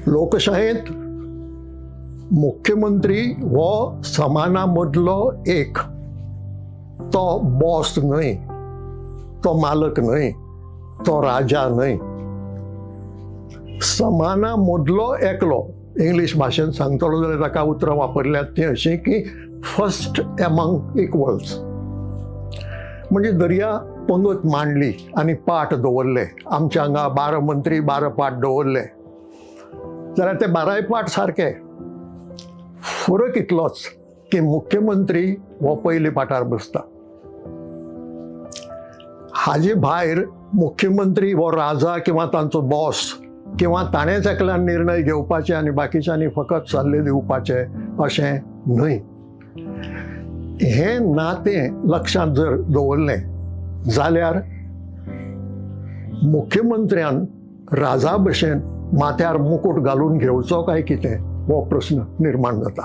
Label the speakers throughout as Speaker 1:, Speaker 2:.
Speaker 1: लोकशायेंत मुख्यमंत्री हो समाना मदलो एक, तो बॉस न्हय, तो मालक न्हय, तो राजा न्हय, समाना मदलो एकलो. इंग्लीश भाशेन सांगतलो जाल्यार ताका उतरां वापरल्यात ती अशी की फर्स्ट एमंग इक्वल्स. म्हणजे दर्या पंगत मांडली आनी पाट दवरले. आमच्या हांगा 12 मंत्री 12 पाट दवरले जाल्यार ते 12 पाट सारके. फरक इतलोच की मुख्यमंत्री हो पयली पाटार बसता. हाजे भायर मुख्यमंत्री हो राजा किंवा तांचो बॉस किंवा ताणेच एकल्यान निर्णय घेवपाचे आनी बाकीच्यांनी फकत सल्ले दिवपाचे अशें न्हय. हें नातें लक्षांत जर दवरलें जाल्यार मुख्यमंत्र्यान राजा भशेन माथ्यार मुकुट घालून घेवचो काय कितें हो प्रश्न निर्माण जाता.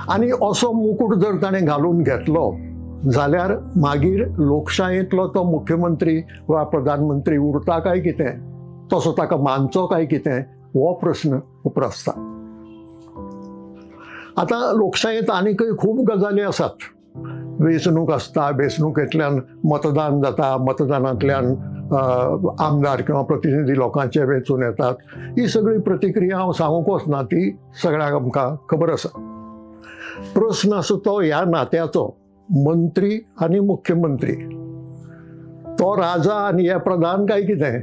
Speaker 1: आनी असो मुकुट जर ताणें घालून घेतलो जाल्यार मागीर लोकशायेंतलो तो मुख्यमंत्री वा प्रधानमंत्री उरता काय कितें, तसो ताका मानचो काय कितें हो प्रश्न उप्रासता. आतां लोकशायेंत आनीकय खूब गजाली आसात. वेंचणूक आसता, वेंचणुकेंतल्यान मतदान जाता, मतदानांतल्यान आमदार किंवा प्रतिनिधी लोकांचे वेंचून येतात. ही सगळी प्रतिक्रिया हांव सांगूंकच ना, ती सगळ्यांक आमकां खबर आसा. प्रश्न आसा तो ह्या नात्याचो मंत्री आनी मुख्यमंत्री, तो राजा आनी हे प्रधान काय कितें